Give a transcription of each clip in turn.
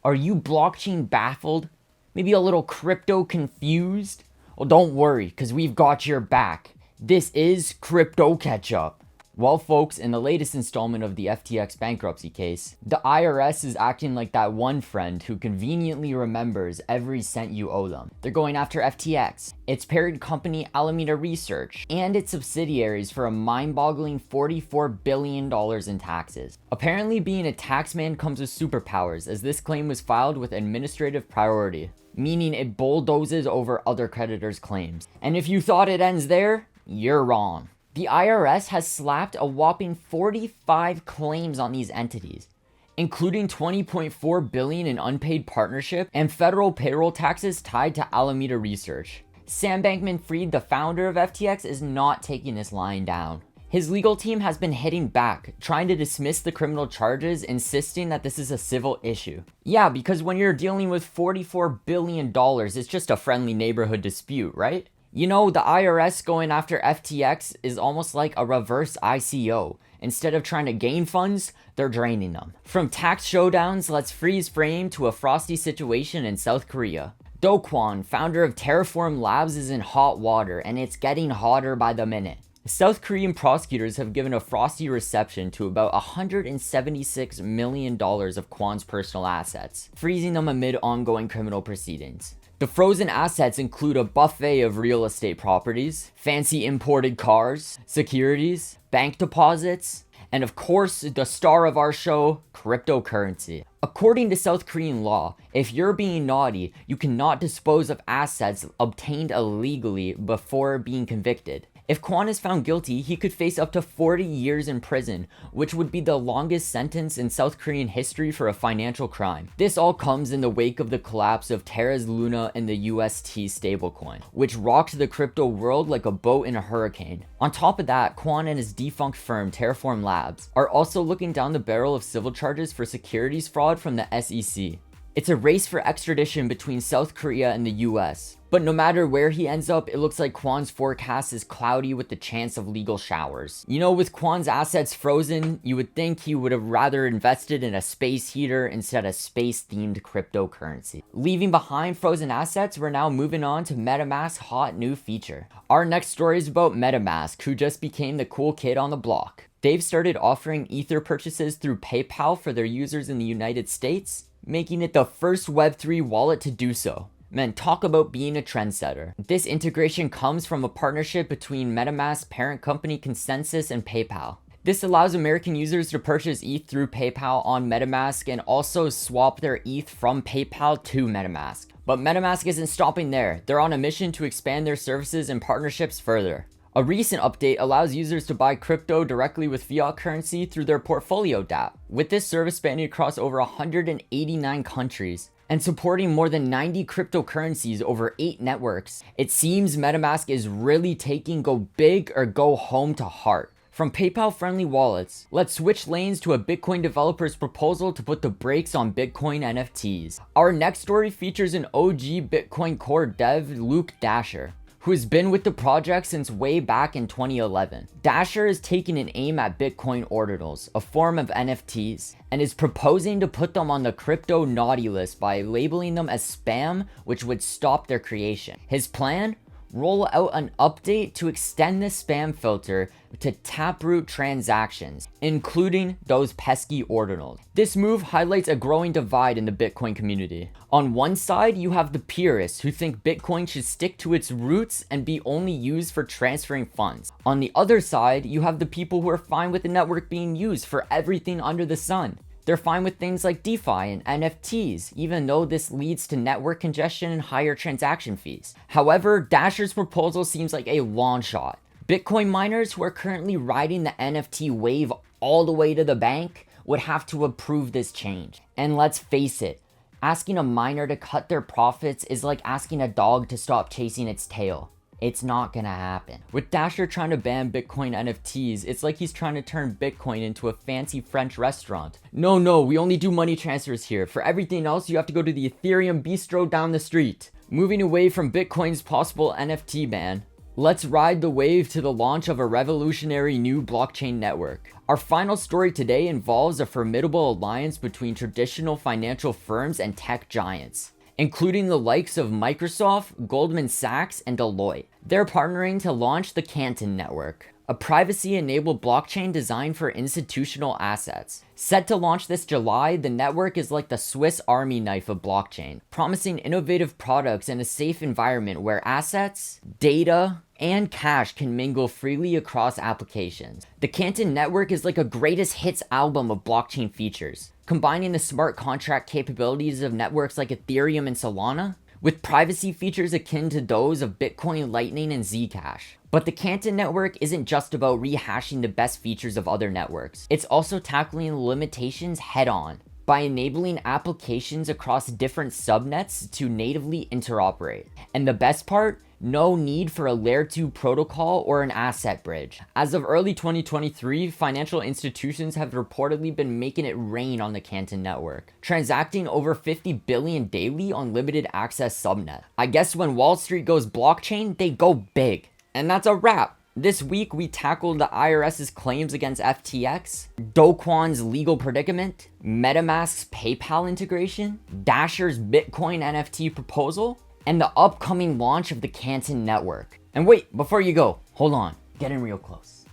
Are you blockchain baffled? Maybe a little crypto confused? Well, don't worry, because we've got your back. This is Crypto Catchup. Well, folks, in the latest installment of the FTX bankruptcy case, the IRS is acting like that one friend who conveniently remembers every cent you owe them. They're going after FTX, its parent company Alameda Research, and its subsidiaries for a mind-boggling $44 billion in taxes. Apparently, being a taxman comes with superpowers, as this claim was filed with administrative priority, meaning it bulldozes over other creditors' claims. And if you thought it ends there, you're wrong. The IRS has slapped a whopping 45 claims on these entities, including $20.4 billion in unpaid partnership and federal payroll taxes tied to Alameda Research. Sam Bankman-Fried, the founder of FTX, is not taking this lying down. His legal team has been hitting back, trying to dismiss the criminal charges, insisting that this is a civil issue. Yeah, because when you're dealing with $44 billion, it's just a friendly neighborhood dispute, right? You know, the IRS going after FTX is almost like a reverse ICO. Instead of trying to gain funds, they're draining them. From tax showdowns, let's freeze frame to a frosty situation in South Korea. Do Kwon, founder of Terraform Labs, is in hot water, and it's getting hotter by the minute. South Korean prosecutors have given a frosty reception to about $176 million of Kwon's personal assets, freezing them amid ongoing criminal proceedings. The frozen assets include a buffet of real estate properties, fancy imported cars, securities, bank deposits, and of course, the star of our show, cryptocurrency. According to South Korean law, if you're being naughty, you cannot dispose of assets obtained illegally before being convicted. If Kwon is found guilty, he could face up to 40 years in prison, which would be the longest sentence in South Korean history for a financial crime. This all comes in the wake of the collapse of Terra's Luna and the UST stablecoin, which rocked the crypto world like a boat in a hurricane. On top of that, Kwon and his defunct firm, Terraform Labs, are also looking down the barrel of civil charges for securities fraud from the SEC. It's a race for extradition between South Korea and the US. But no matter where he ends up, it looks like Kwon's forecast is cloudy with the chance of legal showers. You know, with Kwon's assets frozen, you would think he would have rather invested in a space heater instead of space-themed cryptocurrency. Leaving behind frozen assets, we're now moving on to MetaMask's hot new feature. Our next story is about MetaMask, who just became the cool kid on the block. They've started offering Ether purchases through PayPal for their users in the United States, making it the first Web3 wallet to do so. Man, talk about being a trendsetter. This integration comes from a partnership between MetaMask's parent company Consensus and PayPal. This allows American users to purchase ETH through PayPal on MetaMask and also swap their ETH from PayPal to MetaMask. But MetaMask isn't stopping there. They're on a mission to expand their services and partnerships further. A recent update allows users to buy crypto directly with fiat currency through their portfolio dApp. With this service spanning across over 189 countries and supporting more than 90 cryptocurrencies over 8 networks, it seems MetaMask is really taking go big or go home to heart. From PayPal-friendly wallets, let's switch lanes to a Bitcoin developer's proposal to put the brakes on Bitcoin NFTs. Our next story features an OG Bitcoin Core dev, Luke Dasher, who has been with the project since way back in 2011. Dasher is taking an aim at Bitcoin ordinals, a form of NFTs, and is proposing to put them on the crypto naughty list by labeling them as spam, which would stop their creation. His plan? Roll out an update to extend the spam filter to taproot transactions, including those pesky ordinals. This move highlights a growing divide in the Bitcoin community. On one side, you have the purists who think Bitcoin should stick to its roots and be only used for transferring funds. On the other side, you have the people who are fine with the network being used for everything under the sun. They're fine with things like DeFi and NFTs, even though this leads to network congestion and higher transaction fees. However, Dasher's proposal seems like a long shot. Bitcoin miners who are currently riding the NFT wave all the way to the bank would have to approve this change. And let's face it, asking a miner to cut their profits is like asking a dog to stop chasing its tail. It's not gonna happen. With Dasher trying to ban Bitcoin NFTs, it's like he's trying to turn Bitcoin into a fancy French restaurant. No, we only do money transfers here. For everything else, you have to go to the Ethereum bistro down the street. Moving away from Bitcoin's possible NFT ban, let's ride the wave to the launch of a revolutionary new blockchain network. Our final story today involves a formidable alliance between traditional financial firms and tech giants, including the likes of Microsoft, Goldman Sachs, and Deloitte. They're partnering to launch the Canton network, a privacy-enabled blockchain designed for institutional assets. Set to launch this July, the network is like the Swiss Army knife of blockchain, promising innovative products in a safe environment where assets, data, and cash can mingle freely across applications. The Canton network is like a greatest hits album of blockchain features, combining the smart contract capabilities of networks like Ethereum and Solana with privacy features akin to those of Bitcoin, Lightning, and Zcash. But the Canton network isn't just about rehashing the best features of other networks. It's also tackling the limitations head on by enabling applications across different subnets to natively interoperate. And the best part? No need for a layer 2 protocol or an asset bridge. As of early 2023, financial institutions have reportedly been making it rain on the Canton network, transacting over 50 billion daily on limited access subnet. I guess when Wall Street goes blockchain, they go big. And that's a wrap. This week, we tackled the IRS's claims against FTX, Do Kwon's legal predicament, MetaMask's PayPal integration, Dasher's Bitcoin NFT proposal, and the upcoming launch of the Canton network. And wait, before you go, hold on, get in real close.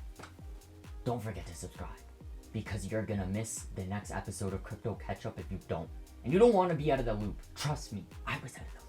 Don't forget to subscribe, because you're gonna miss the next episode of Crypto Catchup if you don't. And you don't want to be out of the loop. Trust me, I was out of the loop.